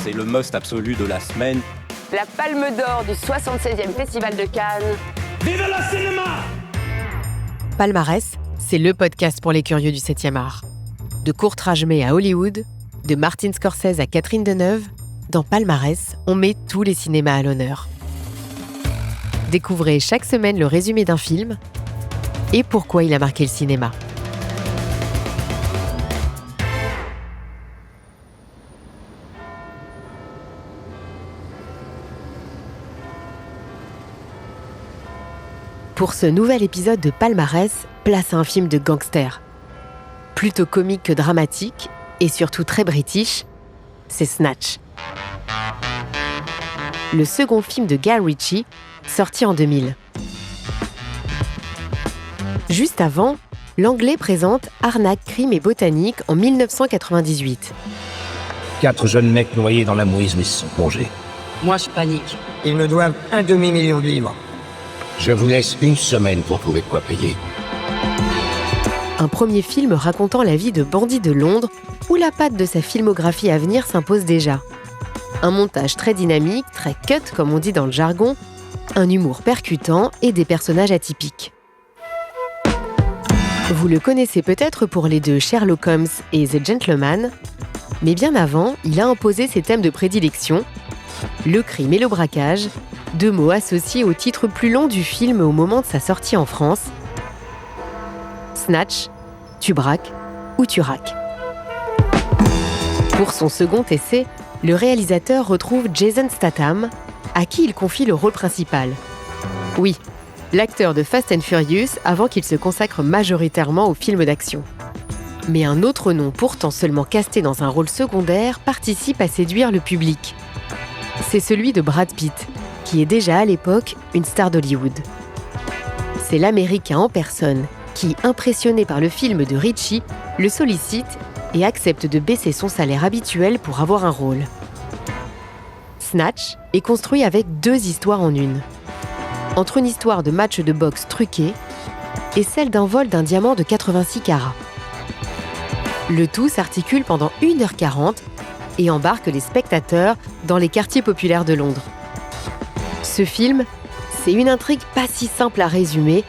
c'est le must absolu de la semaine. La Palme d'Or du 76e Festival de Cannes. Vive le cinéma! Palmarès, c'est le podcast pour les curieux du 7e art. De Kurt Rajmé à Hollywood, de Martin Scorsese à Catherine Deneuve, dans Palmarès, on met tous les cinémas à l'honneur. Découvrez chaque semaine le résumé d'un film et pourquoi il a marqué le cinéma. Pour ce nouvel épisode de Palmarès, place à un film de gangster. Plutôt comique que dramatique, et surtout très british, c'est Snatch. Le second film de Guy Ritchie, sorti en 2000. Juste avant, l'Anglais présente Arnaque, crime et botanique en 1998. 4 jeunes mecs noyés dans la mouise mais se sont plongés. Moi, je panique. Ils me doivent un demi-million de livres. Je vous laisse une semaine pour trouver de quoi payer. Un premier film racontant la vie de bandits de Londres, où la patte de sa filmographie à venir s'impose déjà. Un montage très dynamique, très cut comme on dit dans le jargon, un humour percutant et des personnages atypiques. Vous le connaissez peut-être pour les deux Sherlock Holmes et The Gentleman, mais bien avant, il a imposé ses thèmes de prédilection, le crime et le braquage, deux mots associés au titre plus long du film au moment de sa sortie en France. Snatch, tu braques ou tu raques. Pour son second essai, le réalisateur retrouve Jason Statham, à qui il confie le rôle principal. Oui, l'acteur de Fast and Furious avant qu'il se consacre majoritairement aux films d'action. Mais un autre nom pourtant seulement casté dans un rôle secondaire participe à séduire le public. C'est celui de Brad Pitt, qui est déjà à l'époque une star d'Hollywood. C'est l'Américain en personne qui, impressionné par le film de Ritchie, le sollicite et accepte de baisser son salaire habituel pour avoir un rôle. Snatch est construit avec deux histoires en une. Entre une histoire de match de boxe truqué et celle d'un vol d'un diamant de 86 carats. Le tout s'articule pendant 1h40 et embarque les spectateurs dans les quartiers populaires de Londres. Ce film, c'est une intrigue pas si simple à résumer,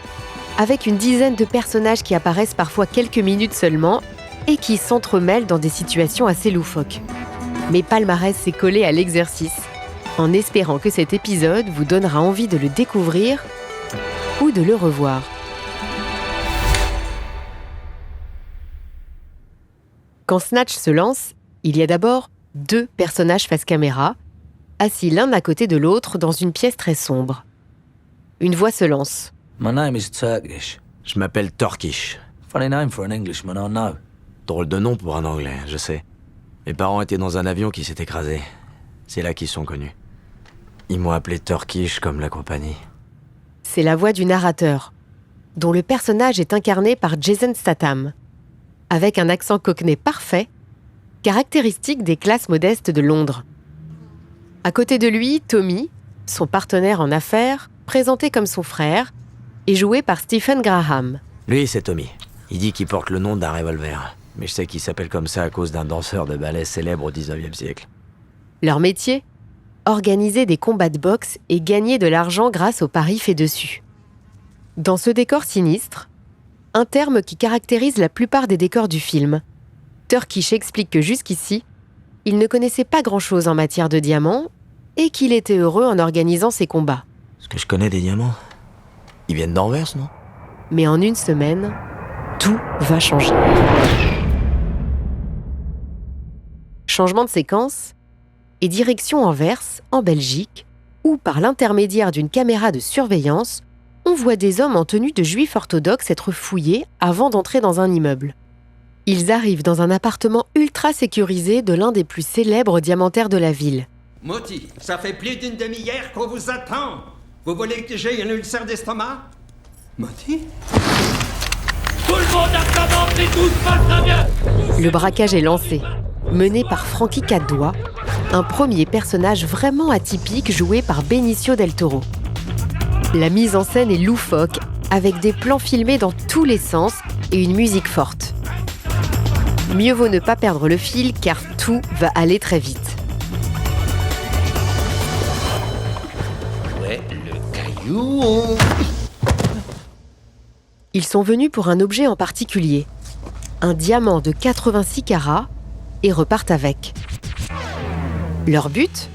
avec une dizaine de personnages qui apparaissent parfois quelques minutes seulement et qui s'entremêlent dans des situations assez loufoques. Mais Palmarès s'est collé à l'exercice, en espérant que cet épisode vous donnera envie de le découvrir ou de le revoir. Quand Snatch se lance, il y a d'abord deux personnages face caméra, assis l'un à côté de l'autre dans une pièce très sombre. Une voix se lance. My name is Turkish. Je m'appelle Turkish. Funny name for an Englishman, I know. Drôle de nom pour un Anglais, je sais. Mes parents étaient dans un avion qui s'est écrasé. C'est là qu'ils sont connus. Ils m'ont appelé Turkish comme la compagnie. C'est la voix du narrateur, dont le personnage est incarné par Jason Statham, avec un accent cockney parfait, caractéristique des classes modestes de Londres. À côté de lui, Tommy, son partenaire en affaires, présenté comme son frère, est joué par Stephen Graham. Lui, c'est Tommy. Il dit qu'il porte le nom d'un revolver. Mais je sais qu'il s'appelle comme ça à cause d'un danseur de ballet célèbre au 19e siècle. Leur métier ? Organiser des combats de boxe et gagner de l'argent grâce aux paris faits dessus. Dans ce décor sinistre, un terme qui caractérise la plupart des décors du film, Turkish explique que jusqu'ici, il ne connaissait pas grand-chose en matière de diamants et qu'il était heureux en organisant ses combats. Est-ce que je connais des diamants ? Ils viennent d'Anvers, non ? Mais en une semaine, tout va changer. Changement de séquence et direction Anvers, en Belgique, où par l'intermédiaire d'une caméra de surveillance, on voit des hommes en tenue de juifs orthodoxes être fouillés avant d'entrer dans un immeuble. Ils arrivent dans un appartement ultra sécurisé de l'un des plus célèbres diamantaires de la ville. Moti, ça fait plus d'une demi-heure qu'on vous attend. Vous voulez que j'aie un ulcère d'estomac? Moti? Tout le monde a commencé, tout se passe très bien. Le braquage est lancé, mené par Frankie Caddois, un premier personnage vraiment atypique joué par Benicio del Toro. La mise en scène est loufoque, avec des plans filmés dans tous les sens et une musique forte. Mieux vaut ne pas perdre le fil car tout va aller très vite. Ils sont venus pour un objet en particulier, un diamant de 86 carats, et repartent avec. Leur but ?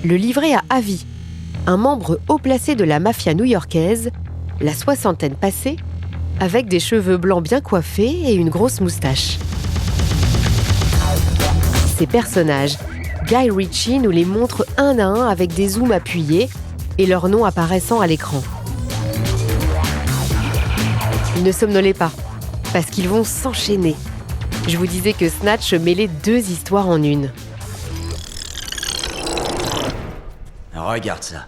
Le livrer à Avi, un membre haut placé de la mafia new-yorkaise, la soixantaine passée, avec des cheveux blancs bien coiffés et une grosse moustache. Ces personnages, Guy Ritchie nous les montre un à un avec des zooms appuyés et leurs noms apparaissant à l'écran. Ne somnolez pas, parce qu'ils vont s'enchaîner. Je vous disais que Snatch mêlait 2 histoires en une. Regarde ça.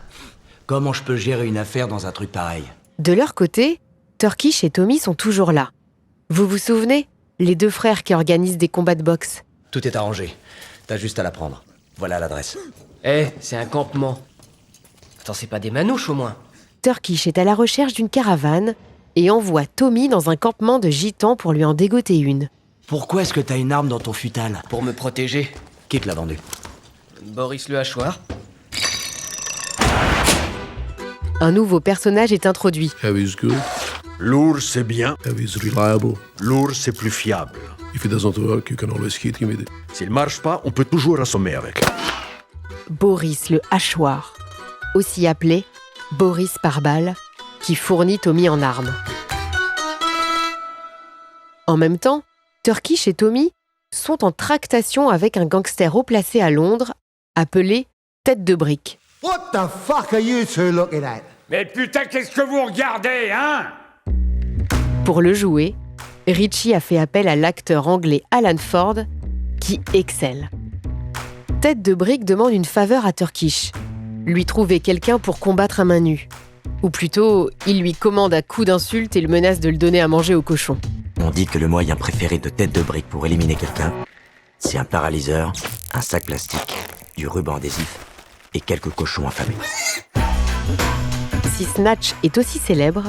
Comment je peux gérer une affaire dans un truc pareil? De leur côté, Turkish et Tommy sont toujours là. Vous vous souvenez? Les 2 frères qui organisent des combats de boxe. Tout est arrangé. T'as juste à la prendre. Voilà l'adresse. C'est un campement. Attends, c'est pas des manouches au moins? Turkish est à la recherche d'une caravane et envoie Tommy dans un campement de gitans pour lui en dégoter une. Pourquoi est-ce que t'as une arme dans ton futal? Pour me protéger. Qui te l'a vendu? Boris le hachoir. Un nouveau personnage est introduit. Heavy's good. Lourd, c'est bien. Heavy's reliable. Lourd, c'est plus fiable. If it doesn't work, you can always hit him with it. S'il marche pas, on peut toujours assommer avec. Boris le hachoir, aussi appelé Boris par balle, qui fournit Tommy en armes. En même temps, Turkish et Tommy sont en tractation avec un gangster haut placé à Londres, appelé Tête de Brique. What the fuck are you two looking at? Mais putain, qu'est-ce que vous regardez, hein? Pour le jouer, Ritchie a fait appel à l'acteur anglais Alan Ford, qui excelle. Tête de Brique demande une faveur à Turkish, lui trouver quelqu'un pour combattre à main nue. Ou plutôt, il lui commande à coups d'insultes et le menace de le donner à manger au cochon. On dit que le moyen préféré de Tête de Brique pour éliminer quelqu'un, c'est un paralyseur, un sac plastique, du ruban adhésif et quelques cochons affamés. Si Snatch est aussi célèbre,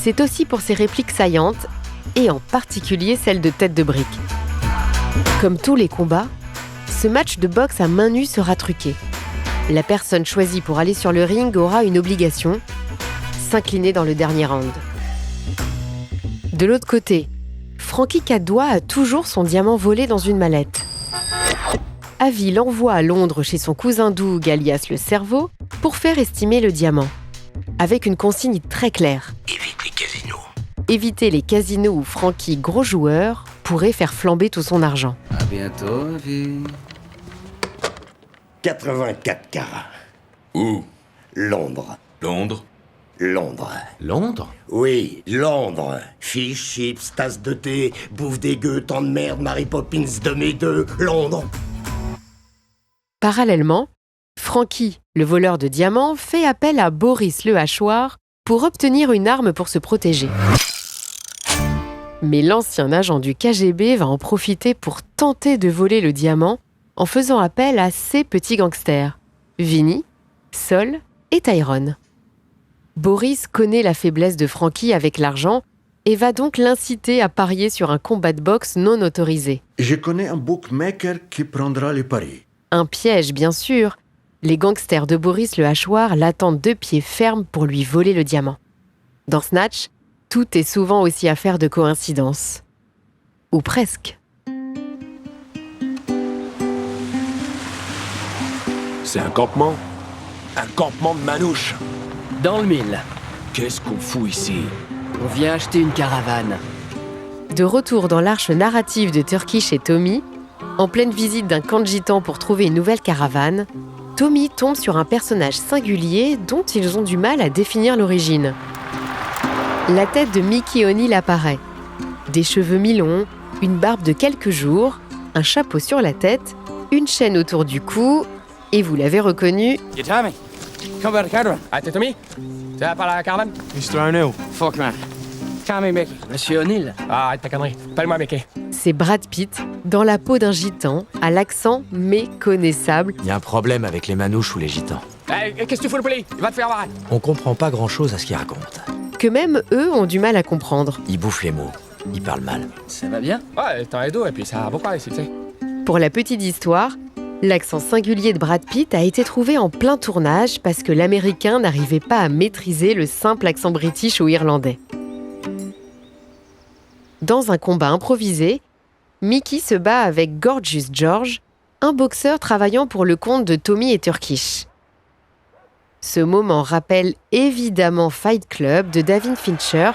c'est aussi pour ses répliques saillantes, et en particulier celle de Tête de Brique. Comme tous les combats, ce match de boxe à main nue sera truqué. La personne choisie pour aller sur le ring aura une obligation, s'incliner dans le dernier round. De l'autre côté, Frankie Caddois a toujours son diamant volé dans une mallette. Avi l'envoie à Londres chez son cousin Doug, alias le cerveau, pour faire estimer le diamant. Avec une consigne très claire. Évite les casinos. Éviter les casinos où Frankie, gros joueur, pourrait faire flamber tout son argent. À bientôt, Avi. 84 carats. Où? Londres. Londres? Londres. Londres? Oui, Londres. Fish, chips, tasse de thé, bouffe dégueu, tant de merde, Mary Poppins de mes deux, Londres. Parallèlement, Frankie, le voleur de diamants, fait appel à Boris le hachoir pour obtenir une arme pour se protéger. Mais l'ancien agent du KGB va en profiter pour tenter de voler le diamant en faisant appel à ses petits gangsters, Vinny, Sol et Tyrone. Boris connaît la faiblesse de Frankie avec l'argent et va donc l'inciter à parier sur un combat de boxe non autorisé. Je connais un bookmaker qui prendra les paris. Un piège, bien sûr. Les gangsters de Boris le hachoir l'attendent de pied ferme pour lui voler le diamant. Dans Snatch, tout est souvent aussi affaire de coïncidence. Ou presque. C'est un campement? Un campement de manouches. Dans le mille. Qu'est-ce qu'on fout ici? On vient acheter une caravane. De retour dans l'arche narrative de Turkish et Tommy, en pleine visite d'un camp de gitans pour trouver une nouvelle caravane, Tommy tombe sur un personnage singulier dont ils ont du mal à définir l'origine. La tête de Mickey O'Neill apparaît. Des cheveux mi-longs, une barbe de quelques jours, un chapeau sur la tête, une chaîne autour du cou, et vous l'avez reconnu... Tommy, come back, Cadron. T'es Tommy? Tu vas parler à la caravane? Mr. Arnaud. Fuck, man. Tommy, Mickey. Monsieur O'Neill. Ah, ta connerie. Appelle-moi Mickey. C'est Brad Pitt, dans la peau d'un gitan, à l'accent méconnaissable. Il y a un problème avec les manouches ou les gitans. Hey, qu'est-ce que tu fous le poli? Il va te faire voir. On comprend pas grand-chose à ce qu'ils racontent. Que même eux ont du mal à comprendre. Ils bouffent les mots. Ils parlent mal. Ça va bien? Ouais, t'en es deux et puis ça va beaucoup ici, tu sais. Pour la petite histoire, L'accent singulier de Brad Pitt a été trouvé en plein tournage parce que l'Américain n'arrivait pas à maîtriser le simple accent british ou irlandais. Dans un combat improvisé, Mickey se bat avec Gorgeous George, un boxeur travaillant pour le compte de Tommy et Turkish. Ce moment rappelle évidemment Fight Club de David Fincher,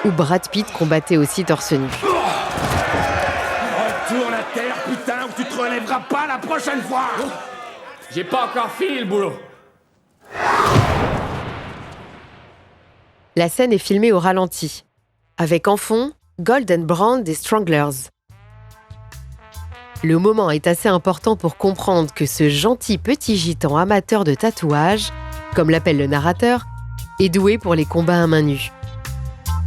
où Brad Pitt combattait aussi torse nu. Retourne à terre, putain, ou tu te relèveras pas la prochaine fois. J'ai pas encore fini le boulot. La scène est filmée au ralenti, avec en fond Golden Brown des Stranglers. Le moment est assez important pour comprendre que ce gentil petit gitan amateur de tatouage, comme l'appelle le narrateur, est doué pour les combats à main nue.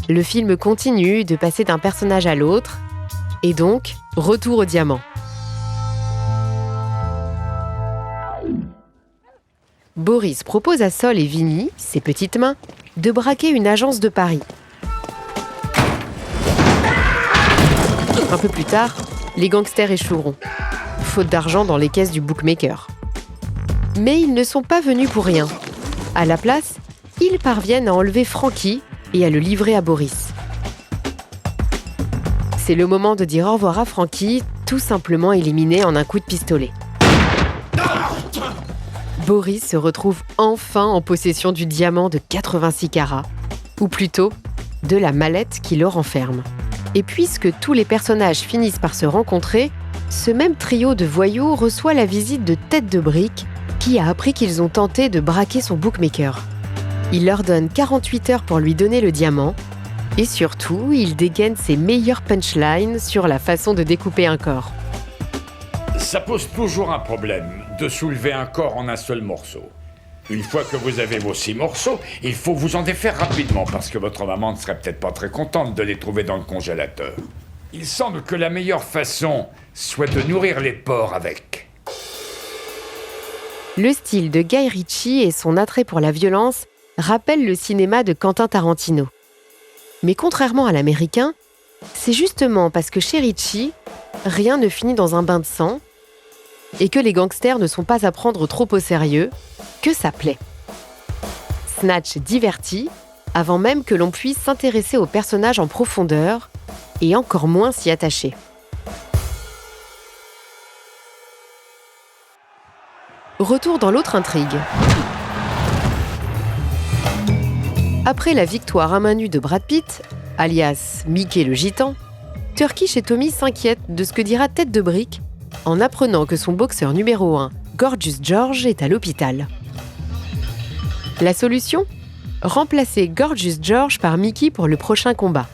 Le film continue de passer d'un personnage à l'autre, et donc, retour au diamant. Boris propose à Sol et Vinny, ses petites mains, de braquer une agence de paris. Un peu plus tard, les gangsters échoueront, faute d'argent dans les caisses du bookmaker. Mais ils ne sont pas venus pour rien. À la place, ils parviennent à enlever Frankie et à le livrer à Boris. C'est le moment de dire au revoir à Frankie, tout simplement éliminé en un coup de pistolet. Boris se retrouve enfin en possession du diamant de 86 carats, ou plutôt, de la mallette qui le renferme. Et puisque tous les personnages finissent par se rencontrer, ce même trio de voyous reçoit la visite de Tête de Brique, qui a appris qu'ils ont tenté de braquer son bookmaker. Il leur donne 48 heures pour lui donner le diamant, et surtout, il dégaine ses meilleures punchlines sur la façon de découper un corps. Ça pose toujours un problème de soulever un corps en un seul morceau. Une fois que vous avez vos 6 morceaux, il faut vous en défaire rapidement parce que votre maman ne serait peut-être pas très contente de les trouver dans le congélateur. Il semble que la meilleure façon soit de nourrir les porcs avec. Le style de Guy Ritchie et son attrait pour la violence rappellent le cinéma de Quentin Tarantino. Mais contrairement à l'américain, c'est justement parce que chez Ritchie, rien ne finit dans un bain de sang et que les gangsters ne sont pas à prendre trop au sérieux, que ça plaît. Snatch divertit, avant même que l'on puisse s'intéresser aux personnages en profondeur et encore moins s'y attacher. Retour dans l'autre intrigue. Après la victoire à main nue de Brad Pitt, alias Mickey le gitan, Turkish et Tommy s'inquiètent de ce que dira Tête de Brique en apprenant que son boxeur numéro 1, Gorgeous George, est à l'hôpital. La solution ? Remplacer Gorgeous George par Mickey pour le prochain combat.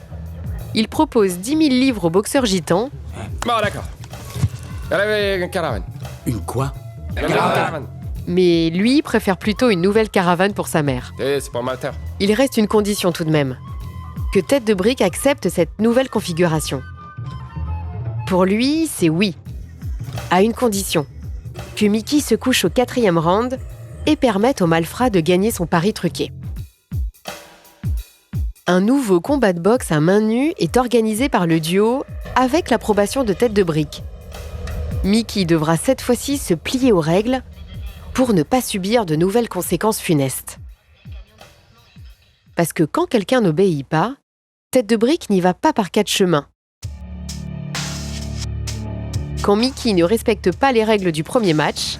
Il propose 10 000 livres au boxeur gitan. Bon, d'accord. Elle avait une caravane. Une quoi ? Une caravane. Mais lui préfère plutôt une nouvelle caravane pour sa mère. C'est pour ma terre. Il reste une condition tout de même. Que Tête de Brique accepte cette nouvelle configuration. Pour lui, c'est oui. À une condition. Que Mickey se couche au 4e round et permette au malfrat de gagner son pari truqué. Un nouveau combat de boxe à main nue est organisé par le duo avec l'approbation de Tête de Brique. Mickey devra cette fois-ci se plier aux règles pour ne pas subir de nouvelles conséquences funestes. Parce que quand quelqu'un n'obéit pas, Tête de Brique n'y va pas par 4 chemins. Quand Mickey ne respecte pas les règles du premier match,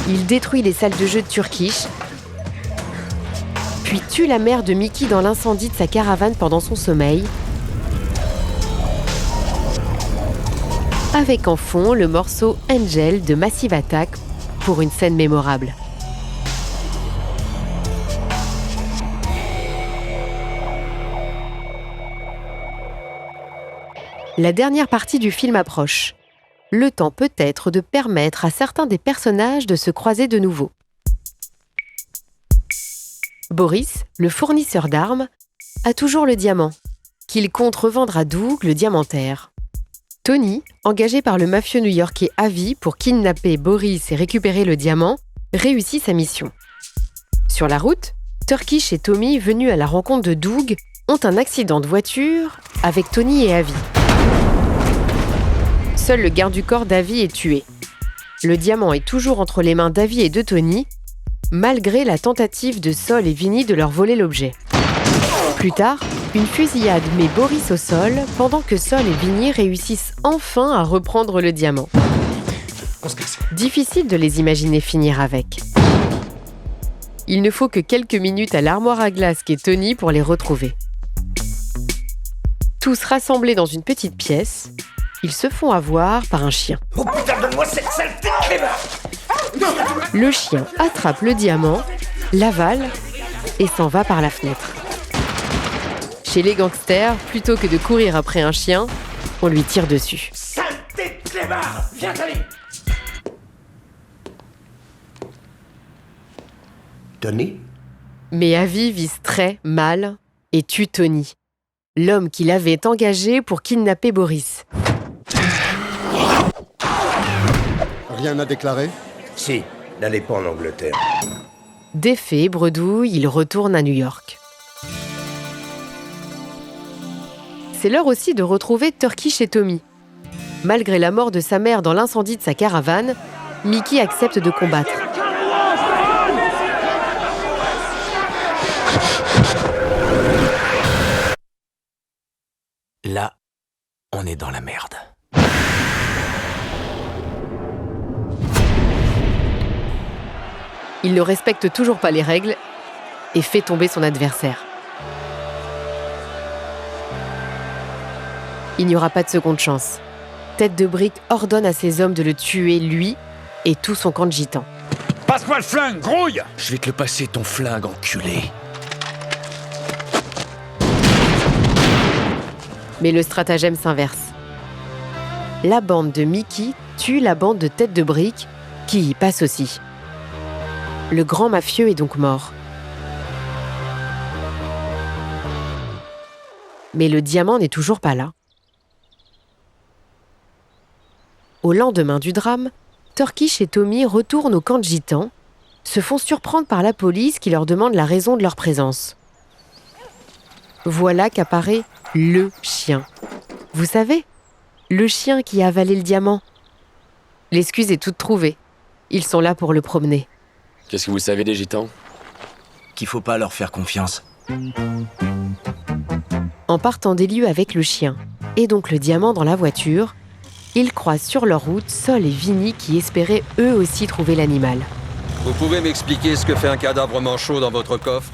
il détruit les salles de jeu de Turkish, puis tue la mère de Mickey dans l'incendie de sa caravane pendant son sommeil, avec en fond le morceau Angel de Massive Attack pour une scène mémorable. La dernière partie du film approche. Le temps peut-être de permettre à certains des personnages de se croiser de nouveau. Boris, le fournisseur d'armes, a toujours le diamant, qu'il compte revendre à Doug, le diamantaire. Tony, engagé par le mafieux new-yorkais Avi pour kidnapper Boris et récupérer le diamant, réussit sa mission. Sur la route, Turkish et Tommy, venus à la rencontre de Doug, ont un accident de voiture avec Tony et Avi. seul le garde du corps d'Avi est tué. Le diamant est toujours entre les mains d'Avi et de Tony, malgré la tentative de Sol et Vinny de leur voler l'objet. Plus tard, une fusillade met Boris au sol pendant que Sol et Vinny réussissent enfin à reprendre le diamant. Difficile de les imaginer finir avec. Il ne faut que quelques minutes à l'armoire à glace qu'est Tony pour les retrouver. Tous rassemblés dans une petite pièce, ils se font avoir par un chien. Oh putain, donne-moi cette saleté de clébard! Le chien attrape le diamant, l'avale et s'en va par la fenêtre. Chez les gangsters, plutôt que de courir après un chien, on lui tire dessus. Saleté de clébard! Viens, Tony! Tony? Mais Avi vise très mal et tue Tony, l'homme qu'il avait engagé pour kidnapper Boris. Rien à déclarer? Si, n'allez pas en Angleterre. Défait, bredouille, il retourne à New York. C'est l'heure aussi de retrouver Turkish et Tommy. Malgré la mort de sa mère dans l'incendie de sa caravane, Mickey accepte de combattre. Là, on est dans la merde. Il ne respecte toujours pas les règles et fait tomber son adversaire. Il n'y aura pas de seconde chance. Tête de Brique ordonne à ses hommes de le tuer, lui et tout son camp de gitans. Passe-moi le flingue, grouille! Je vais te le passer, ton flingue, enculé. Mais le stratagème s'inverse. La bande de Mickey tue la bande de Tête de Brique, qui y passe aussi. Le grand mafieux est donc mort. Mais le diamant n'est toujours pas là. Au lendemain du drame, Turkish et Tommy retournent au camp de gitans, se font surprendre par la police qui leur demande la raison de leur présence. Voilà qu'apparaît le chien. Vous savez, le chien qui a avalé le diamant. L'excuse est toute trouvée. Ils sont là pour le promener. Qu'est-ce que vous savez des gitans? Qu'il faut pas leur faire confiance. En partant des lieux avec le chien, et donc le diamant dans la voiture, ils croisent sur leur route Sol et Vinny qui espéraient eux aussi trouver l'animal. Vous pouvez m'expliquer ce que fait un cadavre manchot dans votre coffre?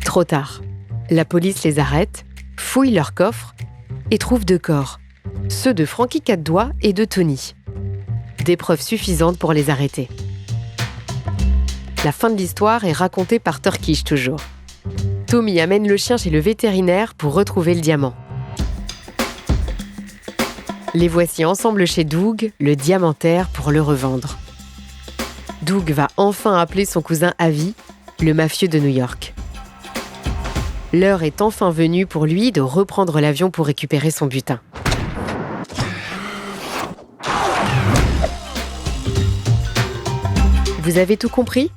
Trop tard. La police les arrête, fouille leur coffre et trouve 2 corps. Ceux de Frankie Quatre-Doigts et de Tony. Des preuves suffisantes pour les arrêter. La fin de l'histoire est racontée par Turkish toujours. Tommy amène le chien chez le vétérinaire pour retrouver le diamant. Les voici ensemble chez Doug, le diamantaire, pour le revendre. Doug va enfin appeler son cousin Avi, le mafieux de New York. L'heure est enfin venue pour lui de reprendre l'avion pour récupérer son butin. Vous avez tout compris ?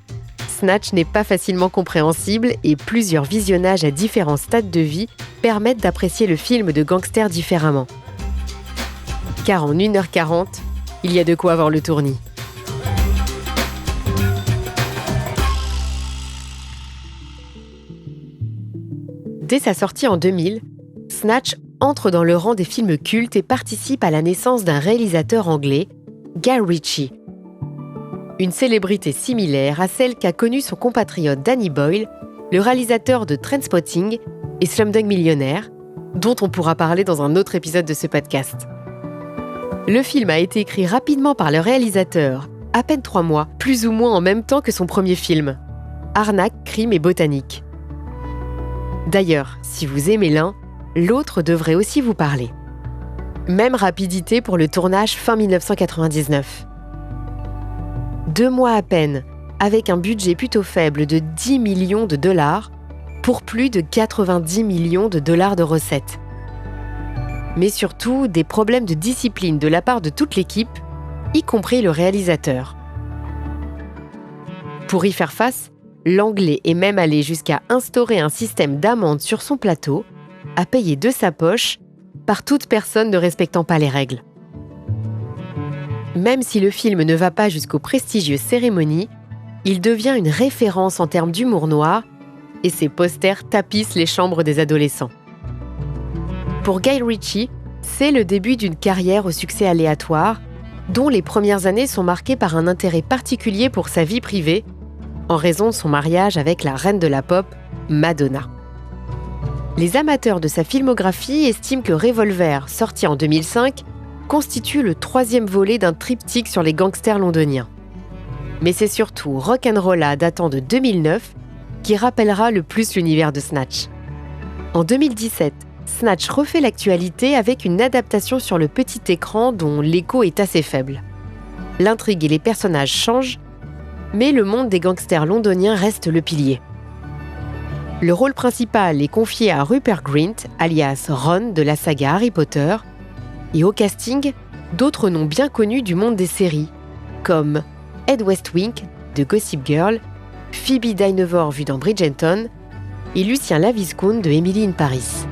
Snatch n'est pas facilement compréhensible et plusieurs visionnages à différents stades de vie permettent d'apprécier le film de gangsters différemment. Car en 1h40, il y a de quoi avoir le tournis. Dès sa sortie en 2000, Snatch entre dans le rang des films cultes et participe à la naissance d'un réalisateur anglais, Guy Ritchie. Une célébrité similaire à celle qu'a connue son compatriote Danny Boyle, le réalisateur de Trainspotting et Slumdog Millionnaire, dont on pourra parler dans un autre épisode de ce podcast. Le film a été écrit rapidement par le réalisateur, à peine 3 mois, plus ou moins en même temps que son premier film, Arnaque, crime et botanique. D'ailleurs, si vous aimez l'un, l'autre devrait aussi vous parler. Même rapidité pour le tournage fin 1999. 2 mois à peine, avec un budget plutôt faible de 10 millions de dollars pour plus de 90 millions de dollars de recettes. Mais surtout, des problèmes de discipline de la part de toute l'équipe, y compris le réalisateur. Pour y faire face, l'Anglais est même allé jusqu'à instaurer un système d'amende sur son plateau, à payer de sa poche, par toute personne ne respectant pas les règles. Même si le film ne va pas jusqu'aux prestigieuses cérémonies, il devient une référence en termes d'humour noir et ses posters tapissent les chambres des adolescents. Pour Guy Ritchie, c'est le début d'une carrière au succès aléatoire, dont les premières années sont marquées par un intérêt particulier pour sa vie privée, en raison de son mariage avec la reine de la pop, Madonna. Les amateurs de sa filmographie estiment que Revolver, sorti en 2005, constitue le 3e volet d'un triptyque sur les gangsters londoniens. Mais c'est surtout Rock'n'Rolla datant de 2009 qui rappellera le plus l'univers de Snatch. En 2017, Snatch refait l'actualité avec une adaptation sur le petit écran dont l'écho est assez faible. L'intrigue et les personnages changent, mais le monde des gangsters londoniens reste le pilier. Le rôle principal est confié à Rupert Grint, alias Ron de la saga Harry Potter, et au casting, d'autres noms bien connus du monde des séries, comme Ed Westwink de Gossip Girl, Phoebe Dynevor vue dans Bridgerton, et Lucien Laviscount de Emily in Paris.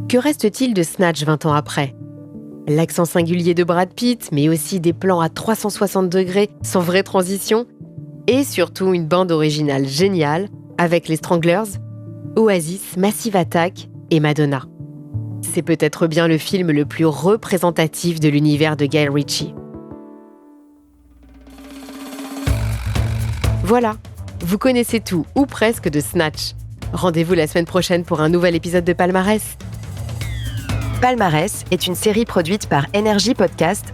Que reste-t-il de Snatch 20 ans après ? L'accent singulier de Brad Pitt, mais aussi des plans à 360 degrés sans vraie transition, et surtout une bande originale géniale avec les Stranglers, Oasis, Massive Attack et Madonna. C'est peut-être bien le film le plus représentatif de l'univers de Guy Ritchie. Voilà, vous connaissez tout, ou presque, de Snatch. Rendez-vous la semaine prochaine pour un nouvel épisode de Palmarès. Palmarès est une série produite par Energy Podcast,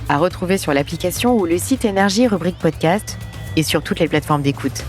à retrouver sur l'application ou le site Energy rubrique podcast et sur toutes les plateformes d'écoute.